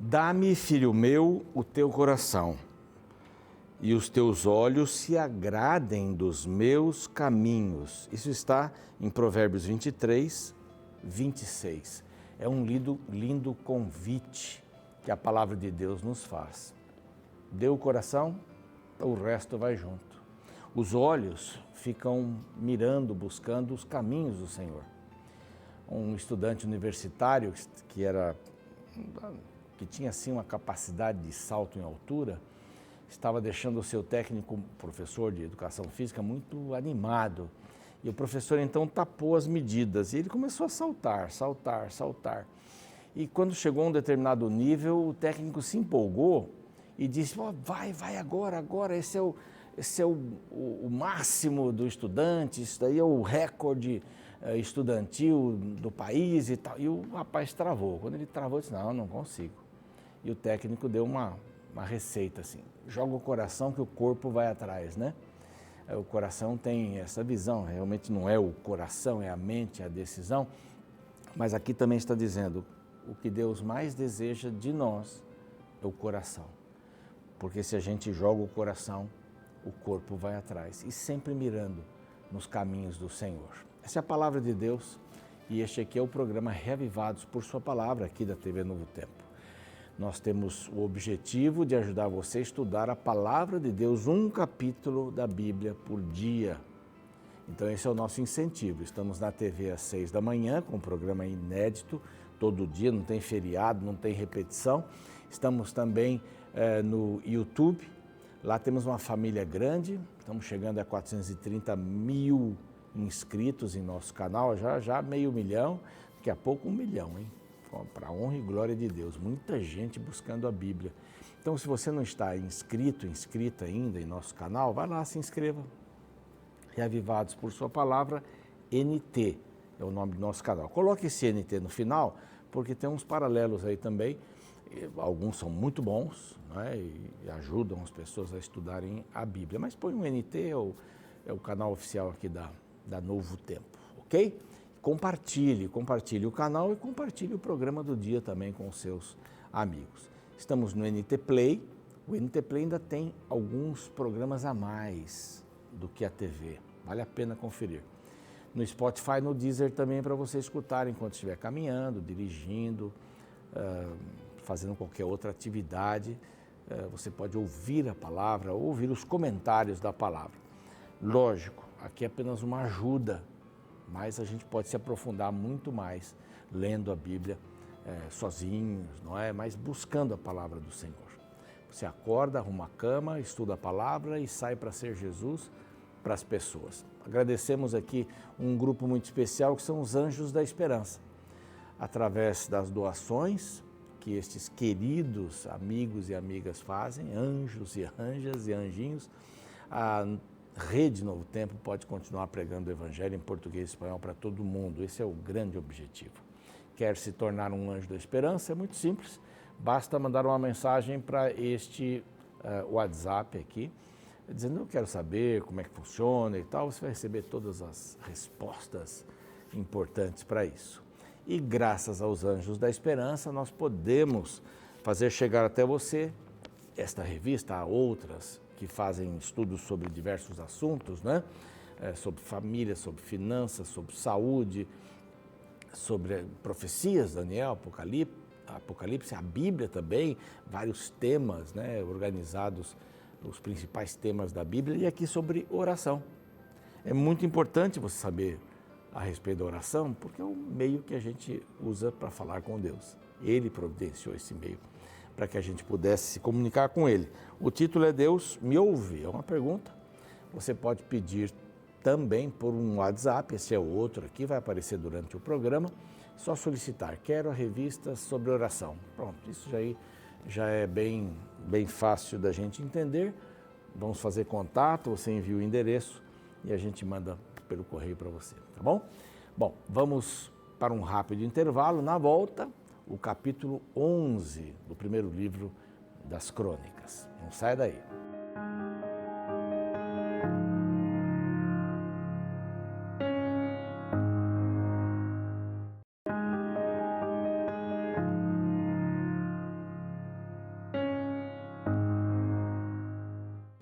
Dá-me, filho meu, o teu coração, e os teus olhos se agradem dos meus caminhos. Isso está em Provérbios 23, 26. É um lindo convite que a palavra de Deus nos faz. Dê o coração, o resto vai junto. Os olhos ficam mirando, buscando os caminhos do Senhor. Um estudante universitário que tinha assim uma capacidade de salto em altura, estava deixando o seu técnico, professor de educação física, muito animado. E o professor então tapou as medidas e ele começou a saltar. E quando chegou a um determinado nível, o técnico se empolgou e disse: vai agora, esse é o máximo do estudante, isso daí é o recorde estudantil do país e tal. E o rapaz travou. Quando ele travou, ele disse: não consigo. E o técnico deu uma receita assim: joga o coração que o corpo vai atrás, né? O coração tem essa visão, realmente não é o coração, é a mente, é a decisão, mas aqui também está dizendo, o que Deus mais deseja de nós é o coração, porque se a gente joga o coração, o corpo vai atrás, e sempre mirando nos caminhos do Senhor. Essa é a palavra de Deus, e este aqui é o programa Reavivados por Sua Palavra, aqui da TV Novo Tempo. Nós temos o objetivo de ajudar você a estudar a palavra de Deus, um capítulo da Bíblia por dia. Então esse é o nosso incentivo. Estamos na TV às 6 da manhã, com um programa inédito, todo dia, não tem feriado, não tem repetição. Estamos também no YouTube, lá temos uma família grande, estamos chegando a 430 mil inscritos em nosso canal, já 500 mil, daqui a pouco 1 milhão, hein? Para a honra e glória de Deus, muita gente buscando a Bíblia. Então, se você não está inscrita ainda em nosso canal, vai lá, se inscreva. Reavivados por Sua Palavra, NT é o nome do nosso canal. Coloque esse NT no final, porque tem uns paralelos aí também. Alguns são muito bons, né, e ajudam as pessoas a estudarem a Bíblia. Mas põe um NT, é o canal oficial aqui da Novo Tempo, ok? Compartilhe o canal e compartilhe o programa do dia também com os seus amigos. Estamos no NT Play. O NT Play ainda tem alguns programas a mais do que a TV. Vale a pena conferir. No Spotify, no Deezer também para você escutar enquanto estiver caminhando, dirigindo, fazendo qualquer outra atividade. Você pode ouvir a palavra, ouvir os comentários da palavra. Lógico, aqui é apenas uma ajuda, mas a gente pode se aprofundar muito mais lendo a Bíblia sozinhos, não é? Mas buscando a palavra do Senhor. Você acorda, arruma a cama, estuda a palavra e sai para ser Jesus para as pessoas. Agradecemos aqui um grupo muito especial que são os Anjos da Esperança. Através das doações que estes queridos amigos e amigas fazem, anjos e anjas e anjinhos, a Rede Novo Tempo pode continuar pregando o Evangelho em português e espanhol para todo mundo. Esse é o grande objetivo. Quer se tornar um anjo da esperança? É muito simples. Basta mandar uma mensagem para este WhatsApp aqui, dizendo: eu quero saber como é que funciona e tal. Você vai receber todas as respostas importantes para isso. E graças aos Anjos da Esperança, nós podemos fazer chegar até você esta revista, há outras que fazem estudos sobre diversos assuntos, né? Sobre família, sobre finanças, sobre saúde, sobre profecias, Daniel, Apocalipse, a Bíblia também, vários temas, né, organizados, os principais temas da Bíblia, e aqui sobre oração. É muito importante você saber a respeito da oração, porque é o meio que a gente usa para falar com Deus. Ele providenciou esse meio para que a gente pudesse se comunicar com Ele. O título é Deus me ouve, é uma pergunta. Você pode pedir também por um WhatsApp, esse é o outro aqui, vai aparecer durante o programa. Só solicitar, quero a revista sobre oração. Pronto, isso já é bem fácil da gente entender. Vamos fazer contato, você envia o endereço e a gente manda pelo correio para você, tá bom? Bom, vamos para um rápido intervalo. Na volta, o capítulo 11 do primeiro livro das Crônicas. Não sai daí.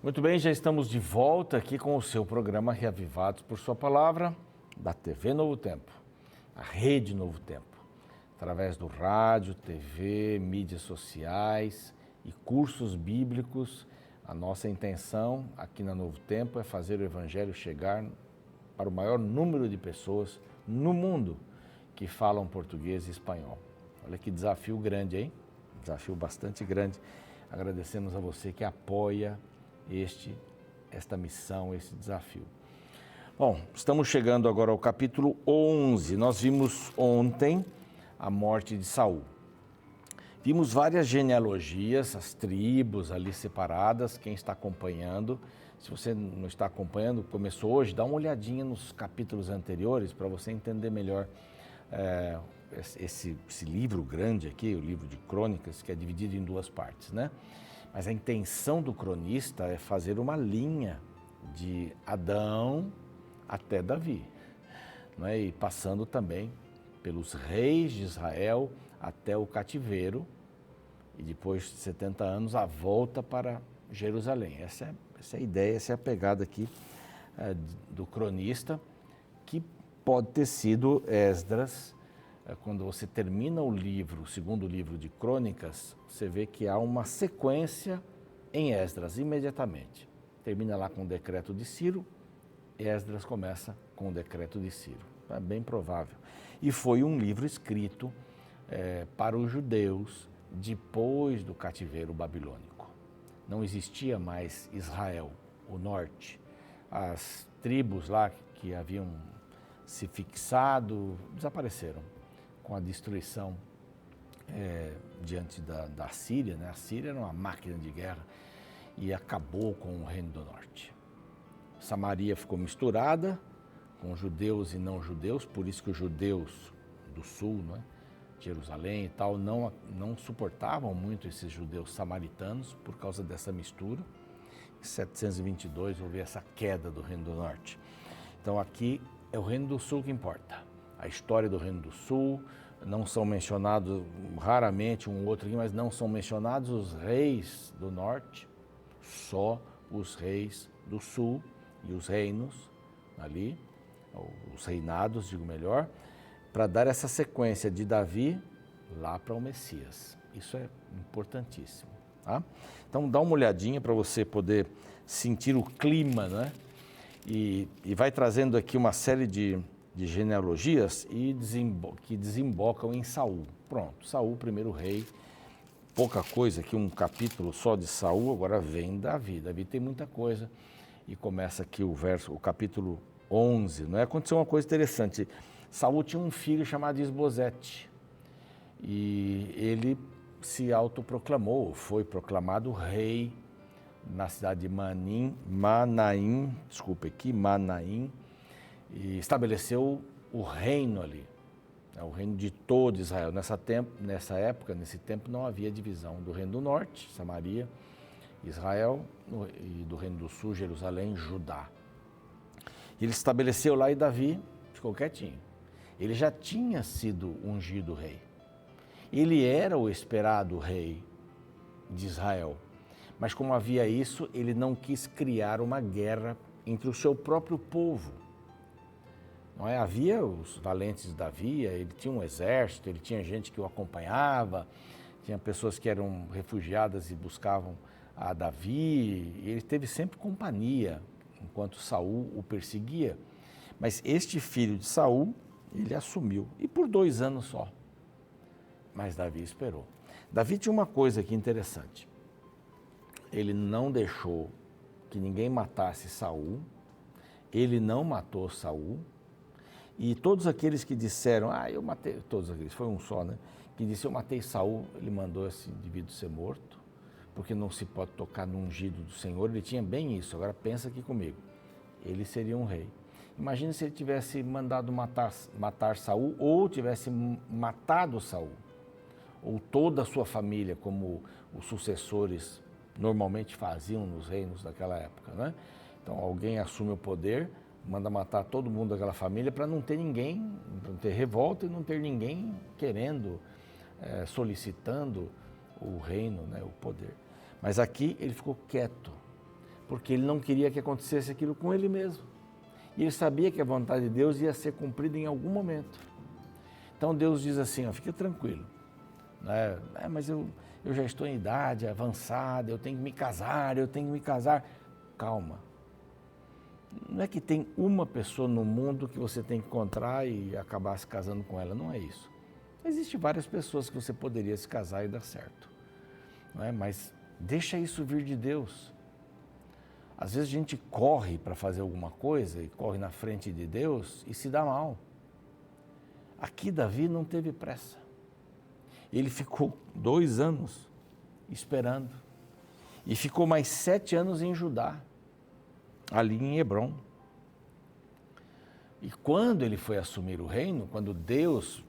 Muito bem, já estamos de volta aqui com o seu programa Reavivados por Sua Palavra, da TV Novo Tempo, a Rede Novo Tempo, através do rádio, TV, mídias sociais e cursos bíblicos. A nossa intenção aqui na Novo Tempo é fazer o Evangelho chegar para o maior número de pessoas no mundo que falam português e espanhol. Olha que desafio grande, hein? Desafio bastante grande. Agradecemos a você que apoia esta missão, esse desafio. Bom, estamos chegando agora ao capítulo 11. Nós vimos ontem a morte de Saul. Vimos várias genealogias, as tribos ali separadas. Quem está acompanhando, se você não está acompanhando, começou hoje, dá uma olhadinha nos capítulos anteriores para você entender melhor esse livro grande aqui, o livro de Crônicas, que é dividido em duas partes, né? Mas a intenção do cronista é fazer uma linha de Adão até Davi, não é? E passando também pelos reis de Israel até o cativeiro e depois de 70 anos a volta para Jerusalém. Essa é a ideia, essa é a pegada aqui do cronista, que pode ter sido Esdras. Quando você termina o livro, o segundo livro de Crônicas, você vê que há uma sequência em Esdras, imediatamente. Termina lá com o decreto de Ciro, Esdras começa com o decreto de Ciro. É bem provável. E foi um livro escrito para os judeus depois do cativeiro babilônico. Não existia mais Israel, o norte. As tribos lá que haviam se fixado desapareceram com a destruição diante da Síria, né? A Síria era uma máquina de guerra e acabou com o reino do norte. Samaria ficou misturada com judeus e não judeus, por isso que os judeus do sul, né? Jerusalém e tal, não suportavam muito esses judeus samaritanos por causa dessa mistura. Em 722 houve essa queda do reino do norte. Então aqui é o reino do sul que importa. A história do Reino do Sul, não são mencionados, raramente um outro aqui, mas não são mencionados os reis do norte, só os reis do sul e os reinos ali, os reinados, digo melhor, para dar essa sequência de Davi lá para o Messias. Isso é importantíssimo, tá? Então dá uma olhadinha para você poder sentir o clima, né? E vai trazendo aqui uma série de genealogias que desembocam em Saul. Pronto, Saul, primeiro rei, pouca coisa aqui, um capítulo só de Saul, agora vem Davi. Davi tem muita coisa e começa aqui o capítulo 11, não é? Aconteceu uma coisa interessante. Saul tinha um filho chamado Isbosete e ele se autoproclamou, foi proclamado rei na cidade de Manaim, e estabeleceu o reino ali, o reino de todo Israel. Nesse tempo não havia divisão do reino do norte, Samaria, Israel, e do reino do sul, Jerusalém, Judá. Ele estabeleceu lá e Davi ficou quietinho. Ele já tinha sido ungido rei. Ele era o esperado rei de Israel. Mas como havia isso, ele não quis criar uma guerra entre o seu próprio povo. Não é? Havia os valentes de Davi, ele tinha um exército, ele tinha gente que o acompanhava, tinha pessoas que eram refugiadas e buscavam a Davi, e ele teve sempre companhia enquanto Saul o perseguia. Mas este filho de Saul, ele assumiu, e por 2 anos só. Mas Davi esperou. Davi tinha uma coisa aqui interessante. Ele não deixou que ninguém matasse Saul, ele não matou Saul, e todos aqueles que disseram, eu matei, todos aqueles, foi um só, né? Que disse, eu matei Saul, ele mandou esse indivíduo ser morto, porque não se pode tocar no ungido do Senhor. Ele tinha bem isso. Agora pensa aqui comigo, ele seria um rei. Imagina se ele tivesse mandado matar Saul, ou tivesse matado Saul, ou toda a sua família, como os sucessores normalmente faziam nos reinos daquela época, né? Então alguém assume o poder, manda matar todo mundo daquela família para não ter ninguém, para não ter revolta e não ter ninguém querendo, solicitando o reino, né, o poder. Mas aqui ele ficou quieto, porque ele não queria que acontecesse aquilo com ele mesmo. E ele sabia que a vontade de Deus ia ser cumprida em algum momento. Então Deus diz assim, ó, fica tranquilo, né? Mas eu já estou em idade avançada, eu tenho que me casar, Calma. Não é que tem uma pessoa no mundo que você tem que encontrar e acabar se casando com ela, não é isso. Existem várias pessoas que você poderia se casar e dar certo, não é? Mas deixa isso vir de Deus. Às vezes a gente corre para fazer alguma coisa e corre na frente de Deus e se dá mal. Aqui Davi não teve pressa. Ele ficou 2 anos esperando e ficou mais 7 anos em Judá, ali em Hebrom. E quando ele foi assumir o reino, quando Deus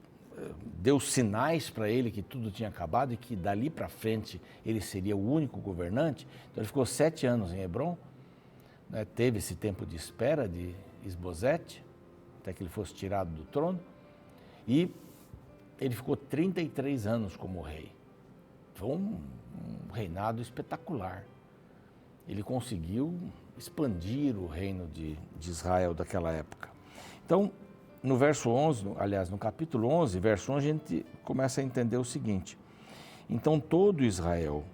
deu sinais para ele que tudo tinha acabado e que dali para frente ele seria o único governante, então ele ficou 7 anos em Hebrom, né? Teve esse tempo de espera de Isbosete, até que ele fosse tirado do trono, e ele ficou 33 anos como rei. Foi um reinado espetacular. Ele conseguiu expandir o reino de Israel daquela época. Então, no verso 11, aliás, no capítulo 11, verso 11, a gente começa a entender o seguinte. Então, todo Israel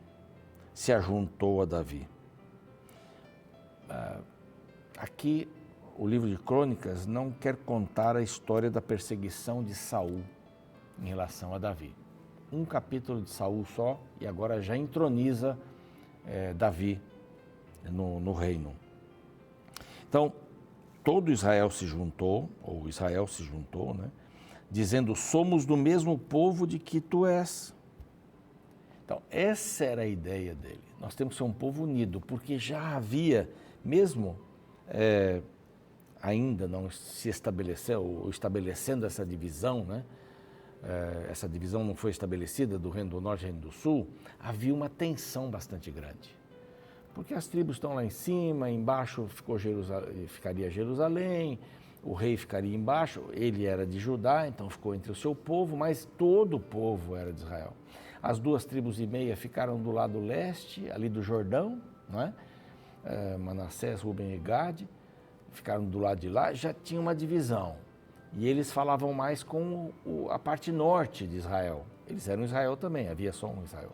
se ajuntou a Davi. Aqui, o livro de Crônicas não quer contar a história da perseguição de Saul em relação a Davi. Um capítulo de Saul só e agora já entroniza Davi no reino. Então, todo Israel se juntou, né, dizendo, somos do mesmo povo de que tu és. Então, essa era a ideia dele. Nós temos que ser um povo unido, porque já havia, mesmo ainda não se estabeleceu, ou estabelecendo essa divisão, né? Essa divisão não foi estabelecida do Reino do Norte e Reino do Sul, havia uma tensão bastante grande. Porque as tribos estão lá em cima, embaixo ficaria Jerusalém, o rei ficaria embaixo, ele era de Judá, então ficou entre o seu povo, mas todo o povo era de Israel. As 2 tribos e meia ficaram do lado leste, ali do Jordão, não é? Manassés, Ruben e Gade, ficaram do lado de lá, já tinha uma divisão. E eles falavam mais com a parte norte de Israel. Eles eram Israel também, havia só um Israel.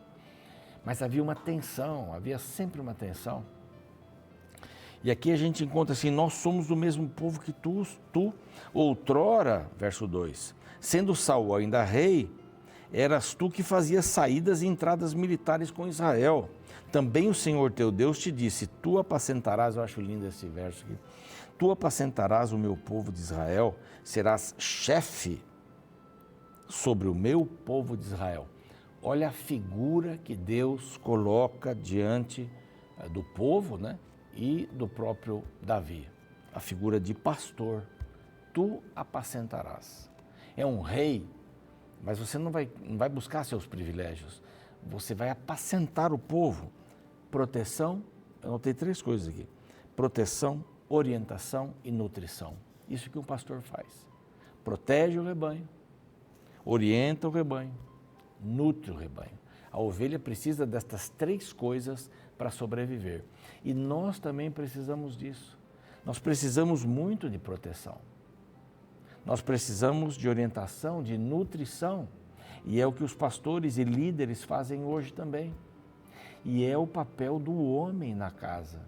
Mas havia uma tensão, havia sempre uma tensão. E aqui a gente encontra assim, nós somos do mesmo povo que tu outrora, verso 2, sendo Saul ainda rei, eras tu que fazias saídas e entradas militares com Israel. Também o Senhor teu Deus te disse, tu apacentarás, eu acho lindo esse verso aqui, tu apacentarás o meu povo de Israel, serás chefe sobre o meu povo de Israel. Olha a figura que Deus coloca diante do povo, né? E do próprio Davi. A figura de pastor. Tu apacentarás. É um rei, mas você não vai buscar seus privilégios. Você vai apacentar o povo. Proteção, eu anotei 3 coisas aqui. Proteção, orientação e nutrição. Isso que um pastor faz. Protege o rebanho, orienta o rebanho, nutre o rebanho. A ovelha precisa destas 3 coisas para sobreviver. E nós também precisamos disso. Nós precisamos muito de proteção. Nós precisamos de orientação, de nutrição. E é o que os pastores e líderes fazem hoje também. E é o papel do homem na casa,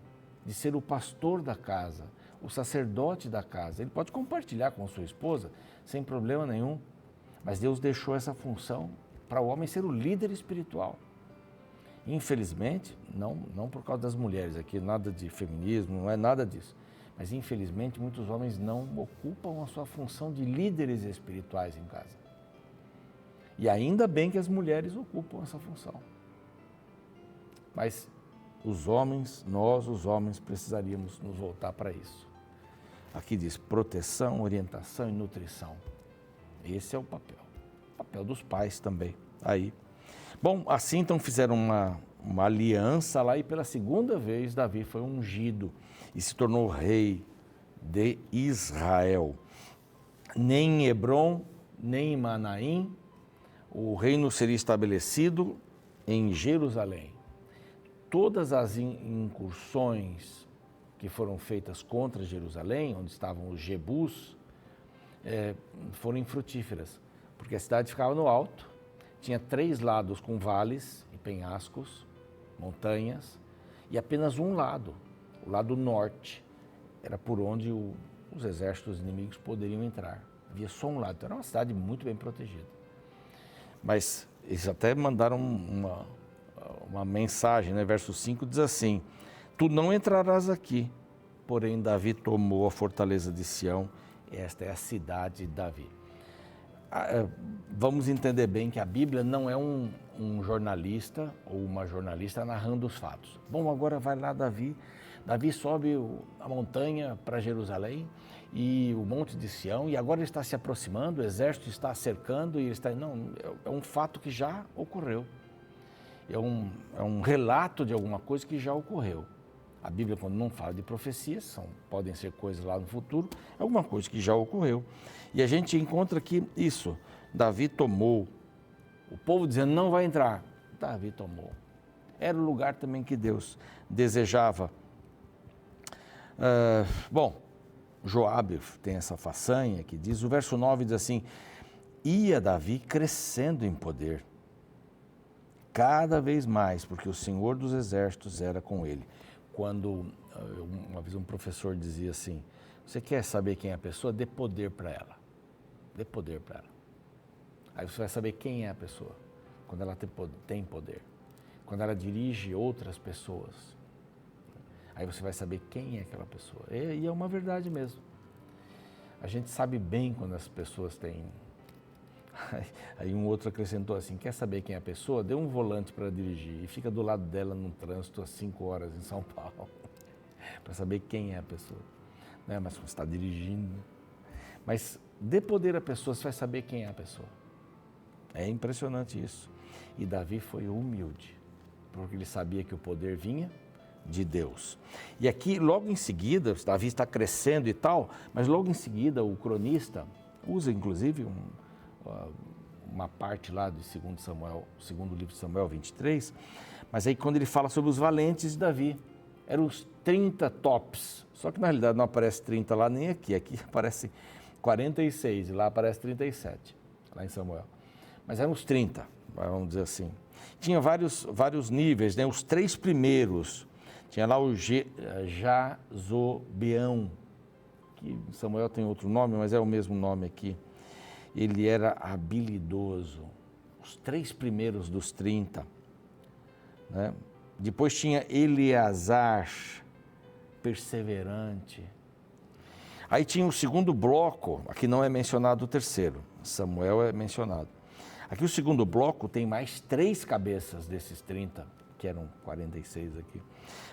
de ser o pastor da casa, o sacerdote da casa. Ele pode compartilhar com a sua esposa sem problema nenhum, mas Deus deixou essa função para o homem ser o líder espiritual. Infelizmente, não por causa das mulheres aqui, nada de feminismo, não é nada disso, mas infelizmente muitos homens não ocupam a sua função de líderes espirituais em casa. E ainda bem que as mulheres ocupam essa função. Mas nós os homens precisaríamos nos voltar para isso. Aqui diz proteção, orientação e nutrição. Esse é o papel dos pais também. Aí. Bom, assim então fizeram uma aliança lá e pela 2ª vez Davi foi ungido e se tornou rei de Israel. Nem em Hebrom, nem em Manaim, o reino seria estabelecido em Jerusalém. todas as incursões que foram feitas contra Jerusalém, onde estavam os Jebus, foram infrutíferas, porque a cidade ficava no alto, tinha 3 lados com vales e penhascos, montanhas, e apenas um lado, o lado norte, era por onde os exércitos inimigos poderiam entrar. Havia só um lado, então era uma cidade muito bem protegida. Mas eles até mandaram uma mensagem, né? Verso 5 diz assim: tu não entrarás aqui, porém Davi tomou a fortaleza de Sião, esta é a cidade de Davi. Vamos entender bem que a Bíblia não é um jornalista ou uma jornalista narrando os fatos. Bom, agora vai lá Davi sobe a montanha para Jerusalém e o monte de Sião, e agora ele está se aproximando, o exército está cercando, e ele está... Não, é um fato que já ocorreu. É um relato de alguma coisa que já ocorreu. A Bíblia, quando não fala de profecias, podem ser coisas lá no futuro, é alguma coisa que já ocorreu. E a gente encontra aqui isso, Davi tomou, o povo dizendo não vai entrar, Davi tomou. Era o lugar também que Deus desejava. Bom, Joabe tem essa façanha que diz, o verso 9 diz assim: ia Davi crescendo em poder, cada vez mais, porque o Senhor dos Exércitos era com ele. Quando uma vez um professor dizia assim: você quer saber quem é a pessoa? Dê poder para ela. Dê poder para ela. Aí você vai saber quem é a pessoa, quando ela tem poder, quando ela dirige outras pessoas. Aí você vai saber quem é aquela pessoa. E é uma verdade mesmo. A gente sabe bem quando as pessoas têm... Aí um outro acrescentou assim: quer saber quem é a pessoa? Dê um volante para dirigir e fica do lado dela num trânsito às 5 horas em São Paulo, para saber quem é a pessoa. Não é? Mas você está dirigindo. Mas dê poder à pessoa, você vai saber quem é a pessoa. É impressionante isso. E Davi foi humilde, porque ele sabia que o poder vinha de Deus. E aqui, logo em seguida, Davi está crescendo e tal, mas logo em seguida o cronista usa inclusive uma parte lá de segundo livro de Samuel 23, mas aí quando ele fala sobre os valentes de Davi, eram os 30 tops, só que na realidade não aparece 30 lá nem aqui aparece 46 e lá aparece 37, lá em Samuel. Mas eram os 30, vamos dizer assim. Tinha vários níveis, né? Os 3 primeiros, tinha lá o Jazobeão, que Samuel tem outro nome, mas é o mesmo nome aqui. Ele era habilidoso, os 3 primeiros dos 30. Né? Depois tinha Eleazar, perseverante. Aí tinha o segundo bloco, aqui não é mencionado o terceiro, Samuel é mencionado. Aqui o segundo bloco tem mais 3 cabeças desses 30, que eram 46 aqui,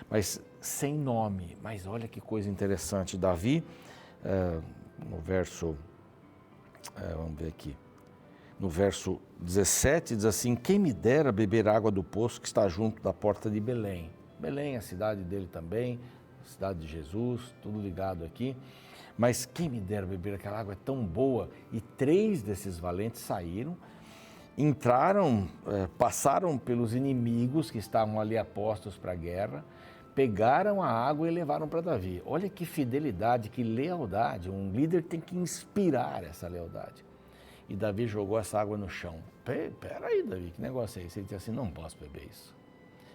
mas sem nome. Mas olha que coisa interessante, Davi, no verso, vamos ver aqui, no verso 17 diz assim: quem me dera beber água do poço que está junto da porta de Belém. Belém, a cidade dele também, cidade de Jesus, tudo ligado aqui. Mas quem me dera beber aquela água, é tão boa. E 3 desses valentes saíram, entraram, passaram pelos inimigos que estavam ali apostos para a guerra, pegaram a água e levaram para Davi. Olha que fidelidade, que lealdade. Um líder tem que inspirar essa lealdade. E Davi jogou essa água no chão. Peraí, Davi, que negócio é esse? Ele disse assim: não posso beber isso.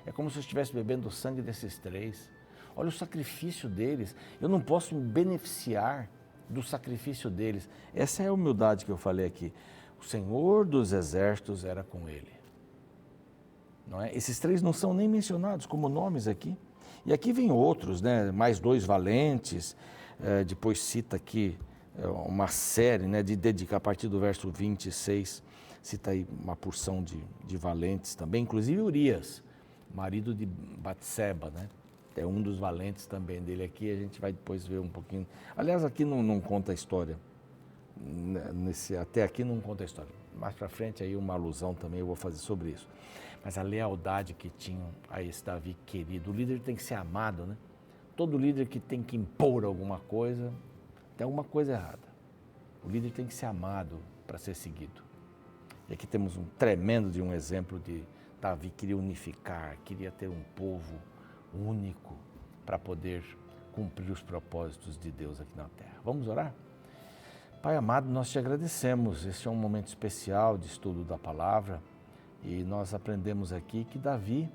É como se eu estivesse bebendo o sangue desses 3. Olha o sacrifício deles. Eu não posso me beneficiar do sacrifício deles. Essa é a humildade que eu falei aqui. O Senhor dos Exércitos era com ele. Não é? Esses 3 não são nem mencionados como nomes aqui. E aqui vem outros, né? Mais 2 valentes. Depois cita aqui uma série, né? De dedicar, a partir do verso 26, cita aí uma porção de valentes também. Inclusive Urias, marido de Batseba, né? É um dos valentes também dele aqui, a gente vai depois ver um pouquinho. Aliás, aqui não conta a história, até aqui não conta a história. Mais para frente aí uma alusão também eu vou fazer sobre isso. Mas a lealdade que tinham a esse Davi querido, o líder tem que ser amado, né? Todo líder que tem que impor alguma coisa, tem alguma coisa errada. O líder tem que ser amado para ser seguido. E aqui temos um tremendo de um exemplo Davi queria unificar, queria ter um povo único para poder cumprir os propósitos de Deus aqui na terra. Vamos orar? Pai amado, nós te agradecemos. Este é um momento especial de estudo da palavra e nós aprendemos aqui que Davi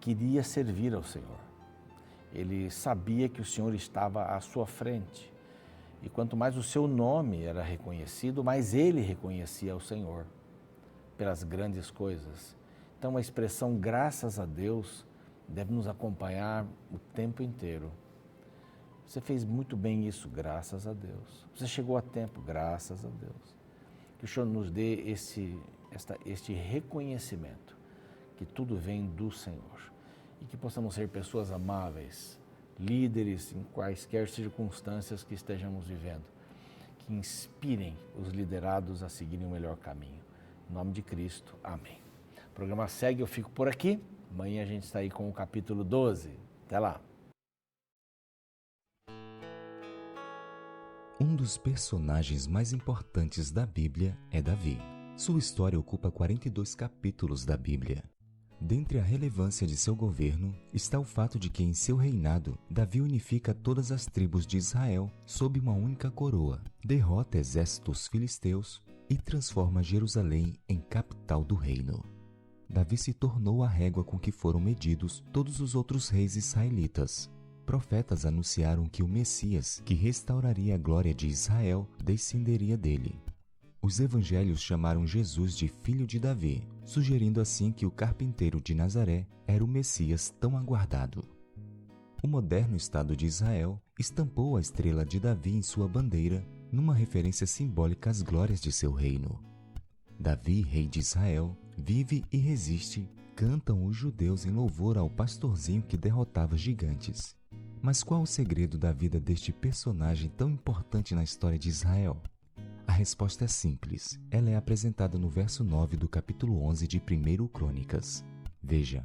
queria servir ao Senhor. Ele sabia que o Senhor estava à sua frente e quanto mais o seu nome era reconhecido, mais ele reconhecia o Senhor pelas grandes coisas. Então a expressão graças a Deus deve nos acompanhar o tempo inteiro. Você fez muito bem isso, graças a Deus. Você chegou a tempo, graças a Deus. Que o Senhor nos dê este reconhecimento, que tudo vem do Senhor. E que possamos ser pessoas amáveis, líderes em quaisquer circunstâncias que estejamos vivendo, que inspirem os liderados a seguirem o melhor caminho. Em nome de Cristo, amém. O programa segue, eu fico por aqui. Amanhã a gente está aí com o capítulo 12. Até lá. Um dos personagens mais importantes da Bíblia é Davi. Sua história ocupa 42 capítulos da Bíblia. Dentre a relevância de seu governo está o fato de que em seu reinado, Davi unifica todas as tribos de Israel sob uma única coroa, derrota exércitos filisteus e transforma Jerusalém em capital do reino. Davi se tornou a régua com que foram medidos todos os outros reis israelitas. Profetas anunciaram que o Messias, que restauraria a glória de Israel, descenderia dele. Os evangelhos chamaram Jesus de filho de Davi, sugerindo assim que o carpinteiro de Nazaré era o Messias tão aguardado. O moderno Estado de Israel estampou a estrela de Davi em sua bandeira, numa referência simbólica às glórias de seu reino. Davi, rei de Israel, vive e resiste, cantam os judeus em louvor ao pastorzinho que derrotava gigantes. Mas qual o segredo da vida deste personagem tão importante na história de Israel? A resposta é simples. Ela é apresentada no verso 9 do capítulo 11 de 1 Crônicas. Veja: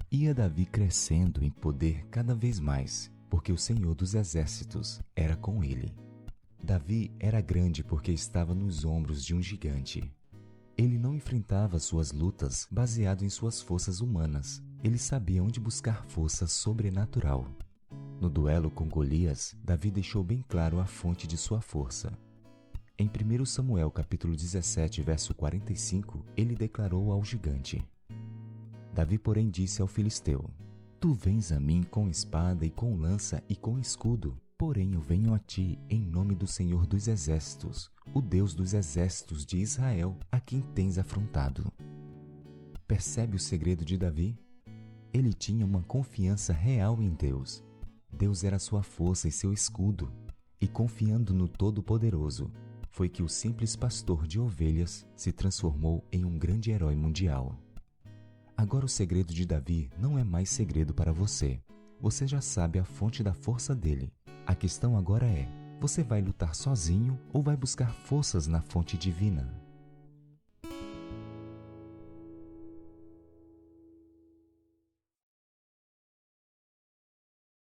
ia Davi crescendo em poder cada vez mais, porque o Senhor dos Exércitos era com ele. Davi era grande porque estava nos ombros de um gigante. Ele não enfrentava suas lutas baseado em suas forças humanas. Ele sabia onde buscar força sobrenatural. No duelo com Golias, Davi deixou bem claro a fonte de sua força. Em 1 Samuel capítulo 17, verso 45, ele declarou ao gigante: Davi, porém, disse ao filisteu: Tu vens a mim com espada e com lança e com escudo, porém eu venho a ti em nome do Senhor dos Exércitos, o Deus dos exércitos de Israel, a quem tens afrontado. Percebe o segredo de Davi? Ele tinha uma confiança real em Deus. Deus era sua força e seu escudo, e confiando no Todo-Poderoso, foi que o simples pastor de ovelhas se transformou em um grande herói mundial. Agora o segredo de Davi não é mais segredo para você. Você já sabe a fonte da força dele. A questão agora é: você vai lutar sozinho ou vai buscar forças na fonte divina?